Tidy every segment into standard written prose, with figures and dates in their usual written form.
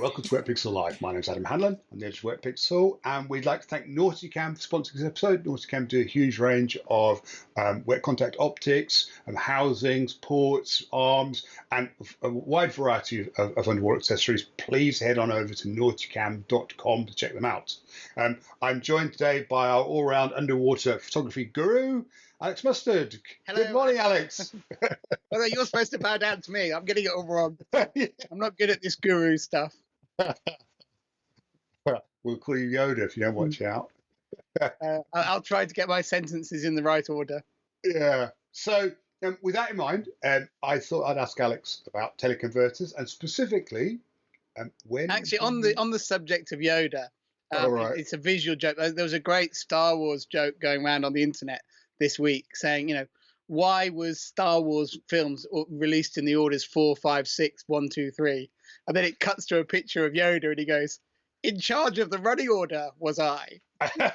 welcome to Wetpixel Live. My name's Adam Hanlon. I'm the editor of Wetpixel, and we'd like to thank Nauticam for sponsoring this episode. Nauticam do a huge range of wet contact optics, housings, ports, arms, and a wide variety of underwater accessories. Please head on over to nauticam.com to check them out. I'm joined today by our all-round underwater photography guru, Alex Mustard. Hello. Good morning, Alex. Well, you're supposed to bow down to me. I'm getting it all wrong. I'm not good at this guru stuff. We'll call you Yoda if you don't watch out. I'll try to get my sentences in the right order. Yeah. So with that in mind, I thought I'd ask Alex about teleconverters and specifically when. Actually, on the subject of Yoda, right. It's a visual joke. There was a great Star Wars joke going around on the internet this week saying, why was Star Wars films released in the orders 4, 5, 6, 1, 2, 3? And then it cuts to a picture of Yoda and he goes, "In charge of the running order was I." Yeah.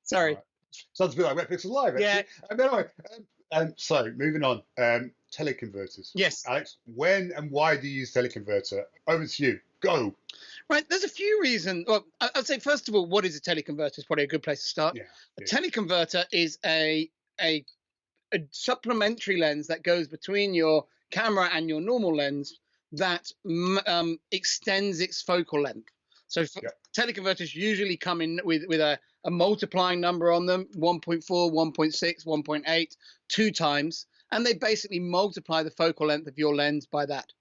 Sorry. Right. Sounds a bit like Wetpixel Live, actually. Yeah. Anyway, so moving on. Teleconverters. Yes. Alex, when and why do you use teleconverter? Over to you. Go. Right, there's a few reasons. Well, I'd say, first of all, what is a teleconverter is probably a good place to start. Yeah. A teleconverter is a supplementary lens that goes between your camera and your normal lens that extends its focal length. So teleconverters usually come in with a multiplying number on them, 1.4, 1.6, 1.8, 2 times, and they basically multiply the focal length of your lens by that.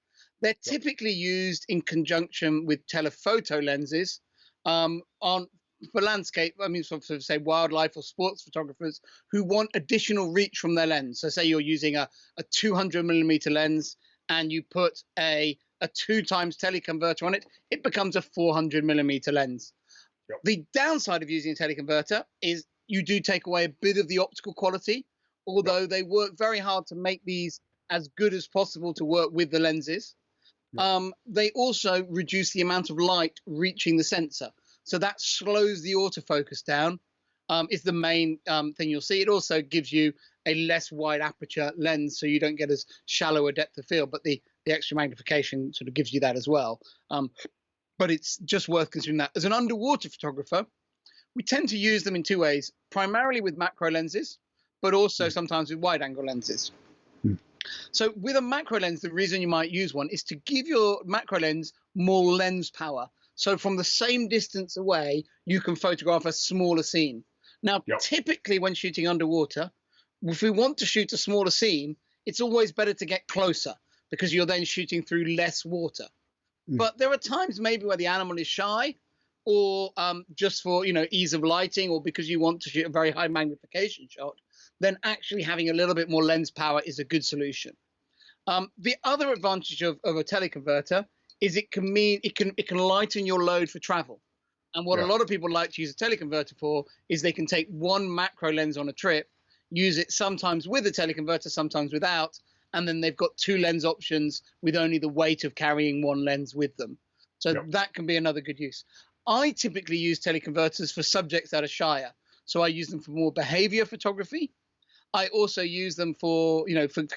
They're typically used in conjunction with telephoto lenses for landscape. I mean, for say wildlife or sports photographers who want additional reach from their lens. So say you're using a 200mm lens and you put a 2 times teleconverter on it, it becomes a 400mm lens. Yep. The downside of using a teleconverter is you do take away a bit of the optical quality, although they work very hard to make these as good as possible to work with the lenses. They also reduce the amount of light reaching the sensor. So that slows the autofocus down, is the main thing you'll see. It also gives you a less wide aperture lens, so you don't get as shallow a depth of field, but the extra magnification sort of gives you that as well. But it's just worth considering that. As an underwater photographer, we tend to use them in 2 ways, primarily with macro lenses, but also sometimes with wide angle lenses. So with a macro lens, the reason you might use one is to give your macro lens more lens power. So from the same distance away, you can photograph a smaller scene. Now, typically when shooting underwater, if we want to shoot a smaller scene, it's always better to get closer because you're then shooting through less water. But there are times maybe where the animal is shy or just for, ease of lighting or because you want to shoot a very high magnification shot, then actually having a little bit more lens power is a good solution. The other advantage of a teleconverter is it can lighten your load for travel. And what a lot of people like to use a teleconverter for is they can take one macro lens on a trip, use it sometimes with a teleconverter, sometimes without, and then they've got 2 lens options with only the weight of carrying 1 lens with them. So that can be another good use. I typically use teleconverters for subjects that are shyer. So I use them for more behavior photography. I also use them for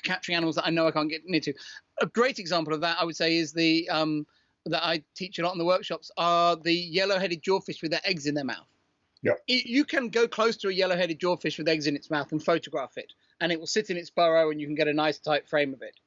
capturing animals that I know I can't get near to. A great example of that, I would say, is that I teach a lot in the workshops are the yellow-headed jawfish with their eggs in their mouth. Yeah. You can go close to a yellow-headed jawfish with eggs in its mouth and photograph it, and it will sit in its burrow and you can get a nice tight frame of it.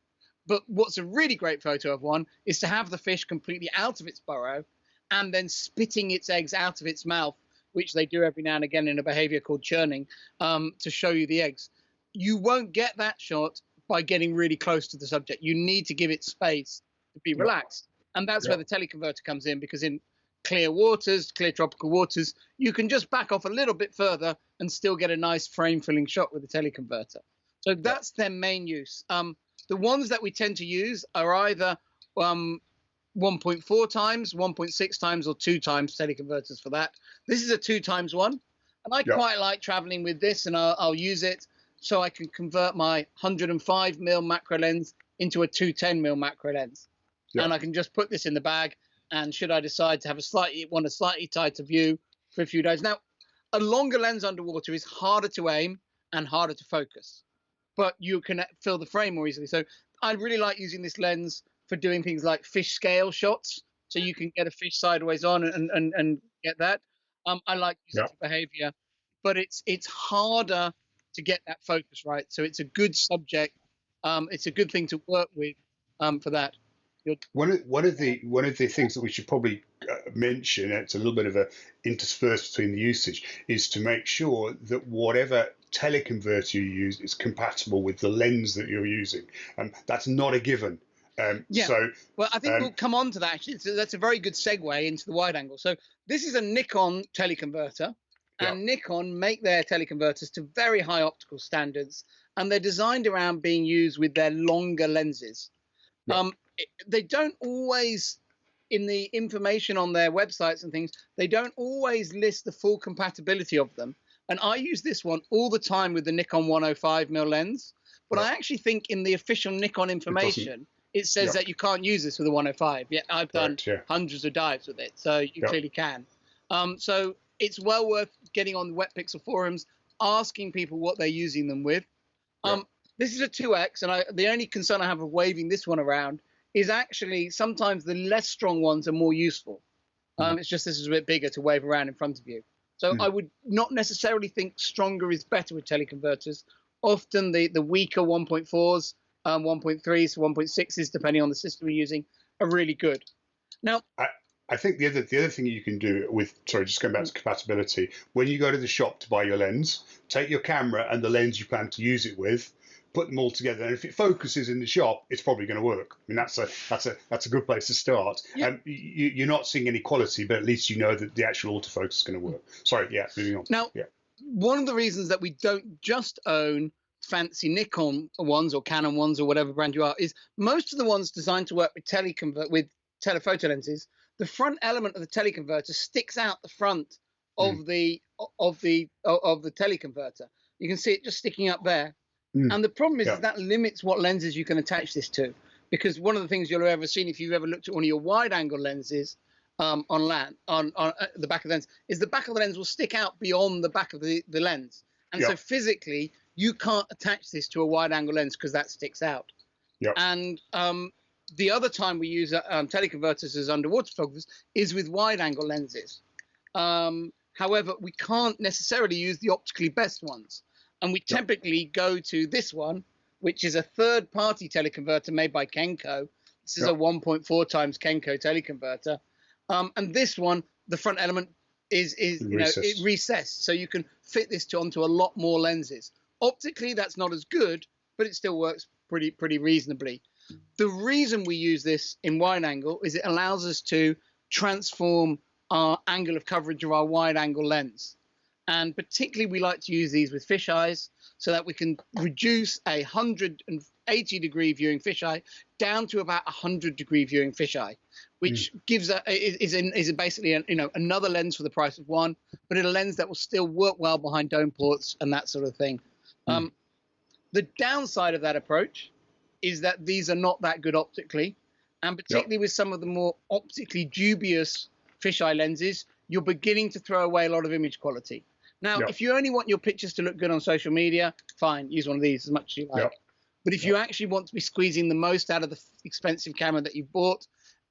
But what's a really great photo of one is to have the fish completely out of its burrow and then spitting its eggs out of its mouth, which they do every now and again in a behavior called churning, to show you the eggs. You won't get that shot by getting really close to the subject. You need to give it space to be relaxed. And that's where the teleconverter comes in, because in clear waters, clear tropical waters, you can just back off a little bit further and still get a nice frame-filling shot with the teleconverter. So that's their main use. The ones that we tend to use are either 1.4 times, 1.6 times, or 2 times teleconverters for that. This is a 2 times one. And I quite like traveling with this, and I'll use it so I can convert my 105mm macro lens into a 210mm macro lens. And I can just put this in the bag, and should I decide to have a slightly tighter view for a few days. Now, a longer lens underwater is harder to aim and harder to focus, but you can fill the frame more easily. So I really like using this lens for doing things like fish scale shots, so you can get a fish sideways on and get that. I like using Yeah. it for behavior, but it's harder to get that focus right. So it's a good subject. It's a good thing to work with for that. One of the things that we should probably mention, it's a little bit of a interspersed between the usage, is to make sure that whatever teleconverter you use is compatible with the lens that you're using. That's not a given. Yeah. So, well, I think we'll come on to that actually. So that's a very good segue into the wide angle. So this is a Nikon teleconverter, and Nikon make their teleconverters to very high optical standards, and they're designed around being used with their longer lenses. They don't always, in the information on their websites and things, they don't always list the full compatibility of them. And I use this one all the time with the Nikon 105mm lens, but I actually think in the official Nikon information, it says that you can't use this with a 105. Yeah, I've done hundreds of dives with it, so you clearly can. So it's well worth getting on the Wetpixel forums, asking people what they're using them with. This is a 2x, and the only concern I have of waving this one around is actually sometimes the less strong ones are more useful. It's just this is a bit bigger to wave around in front of you. So I would not necessarily think stronger is better with teleconverters. Often the weaker 1.4s, 1.3s, 1.6s, depending on the system you're using, are really good. Now, I think the other thing you can do with, sorry, just going back to compatibility, when you go to the shop to buy your lens, take your camera and the lens you plan to use it with, put them all together, and if it focuses in the shop, it's probably going to work. I mean, that's a good place to start. You're not seeing any quality, but at least you know that the actual autofocus is going to work. Sorry, moving on. Now, one of the reasons that we don't just own fancy Nikon ones or Canon ones or whatever brand you are is most of the ones designed to work with telephoto lenses, the front element of the teleconverter sticks out the front of the teleconverter. You can see it just sticking up there. And the problem is that limits what lenses you can attach this to, because one of the things you'll have ever seen if you've ever looked at one of your wide-angle lenses on the back of the lens is the back of the lens will stick out beyond the back of the lens, and so physically you can't attach this to a wide-angle lens because that sticks out. And the other time we use teleconverters as underwater photographers is with wide-angle lenses. However, we can't necessarily use the optically best ones. And we typically go to this one, which is a third-party teleconverter made by Kenko. This is a 1.4 times Kenko teleconverter. And this one, the front element is recessed. So you can fit this onto a lot more lenses. Optically, that's not as good, but it still works pretty reasonably. The reason we use this in wide angle is it allows us to transform our angle of coverage of our wide angle lens. And particularly we like to use these with fisheyes so that we can reduce a 180-degree viewing fisheye down to about 100-degree viewing fisheye, which gives is basically another lens for the price of one, but a lens that will still work well behind dome ports and that sort of thing. The downside of that approach is that these are not that good optically, and particularly with some of the more optically dubious fisheye lenses, you're beginning to throw away a lot of image quality. Now, if you only want your pictures to look good on social media, fine, use one of these as much as you like. But if you actually want to be squeezing the most out of the expensive camera that you bought,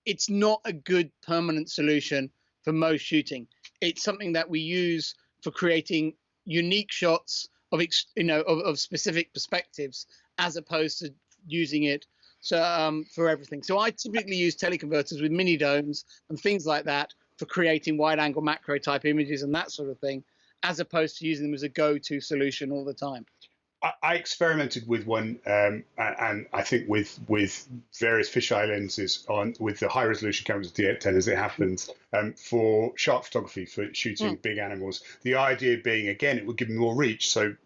it's not a good permanent solution for most shooting. It's something that we use for creating unique shots of specific perspectives, as opposed to using it for everything. So I typically use teleconverters with mini domes and things like that for creating wide-angle macro type images and that sort of thing, as opposed to using them as a go-to solution all the time. I experimented with one, and I think with various fisheye lenses with the high resolution cameras, the D810 as it happens, for shark photography, for shooting big animals. The idea being, again, it would give me more reach, so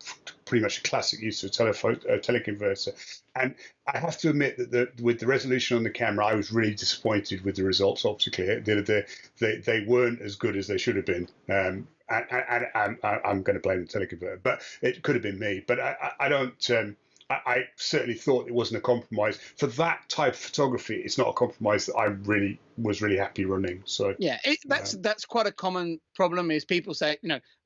pretty much a classic use of a teleconverter. And I have to admit that with the resolution on the camera, I was really disappointed with the results optically. They weren't as good as they should have been. And I'm going to blame the teleconverter, but it could have been me. But I I certainly thought it wasn't a compromise for that type of photography. It's not a compromise that I really was really happy running. So yeah, that's quite a common problem. Is people say,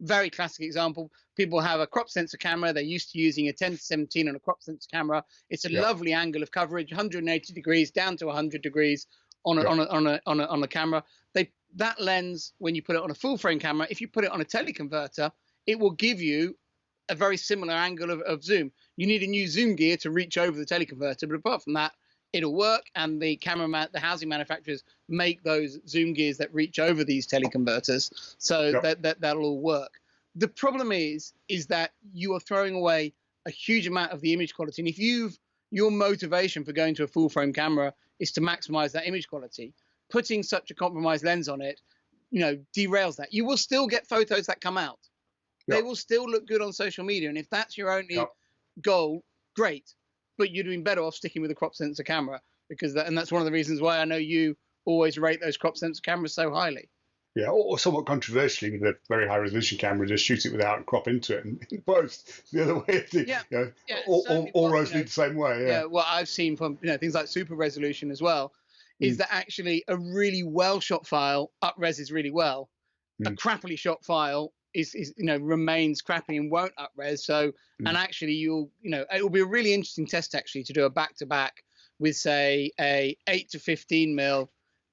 very classic example. People have a crop sensor camera. They're used to using a 10-17 on a crop sensor camera. It's a lovely angle of coverage, 180 degrees down to 100 degrees on a camera. That lens, when you put it on a full frame camera, if you put it on a teleconverter, it will give you a very similar angle of zoom. You need a new zoom gear to reach over the teleconverter, but apart from that, it'll work. And the the housing manufacturers make those zoom gears that reach over these teleconverters, so that'll all work. The problem is that you are throwing away a huge amount of the image quality. And if your motivation for going to a full frame camera is to maximize that image quality, putting such a compromised lens on it, derails that. You will still get photos that come out. They will still look good on social media. And if that's your only goal, great. But you're doing better off sticking with a crop sensor camera, and that's one of the reasons why I know you always rate those crop sensor cameras so highly. Yeah, or somewhat controversially, with a very high resolution camera, just shoot it without and crop into it, and post the other way. All roads lead the same way. Yeah, what I've seen from things like super resolution as well is that actually a really well shot file up-reses really well. A crappily shot file is remains crappy and won't up-res. So and actually it will be a really interesting test actually to do a back-to-back with say a 8 to 15 mil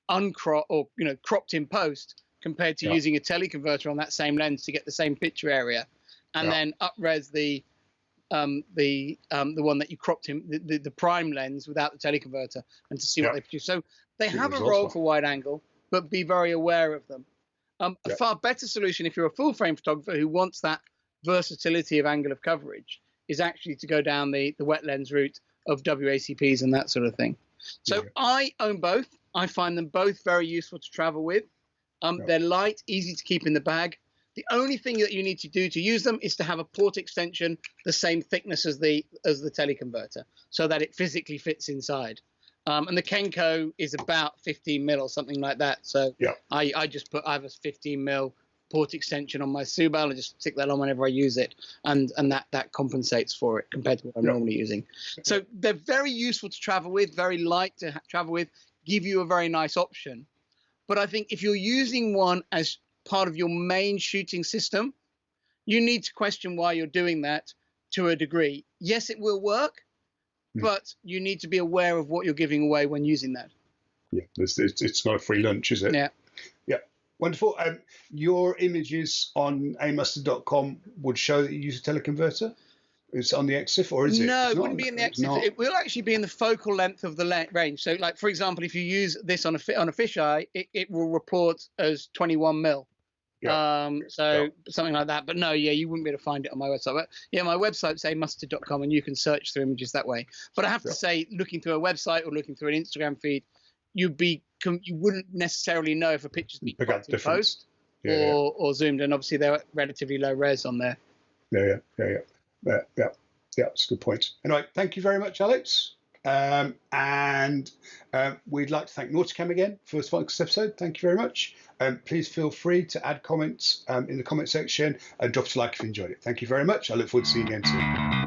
uncropped or cropped in post compared to using a teleconverter on that same lens to get the same picture area, and then up-res the one that you cropped in the prime lens without the teleconverter, and to see what they produce. So they have a role for wide angle, but be very aware of them. A far better solution if you're a full frame photographer who wants that versatility of angle of coverage is actually to go down the wet lens route of WACPs and that sort of thing. So I own both. I find them both very useful to travel with. They're light, easy to keep in the bag. The only thing that you need to do to use them is to have a port extension the same thickness as the teleconverter, so that it physically fits inside. And the Kenko is about 15 mil or something like that. So I have a 15 mil port extension on my Subal and just stick that on whenever I use it, and that compensates for it compared to what I'm normally using. So they're very useful to travel with, very light to travel with, give you a very nice option. But I think if you're using one as part of your main shooting system, you need to question why you're doing that to a degree. Yes, it will work, but you need to be aware of what you're giving away when using that. Yeah, it's not a free lunch, is it? Yeah. Yeah, wonderful. Your images on amustard.com would show that you use a teleconverter? It's on the EXIF, or is it? No, it wouldn't be in the EXIF. It will actually be in the focal length of the range. So, like for example, if you use this on a fisheye, it will report as 21 mil. Something like that. But no, you wouldn't be able to find it on my website. But yeah, my website's amustard.com, and you can search through images that way. But I have to say, looking through a website or looking through an Instagram feed, you wouldn't necessarily know if a picture's been cropped in post or zoomed, and obviously they're relatively low res on there. Yeah, that's a good point. Anyway, thank you very much, Alex. And we'd like to thank Nauticam again for sponsoring this episode. Thank you very much. Please feel free to add comments in the comment section and drop us a like if you enjoyed it. Thank you very much. I look forward to seeing you again soon.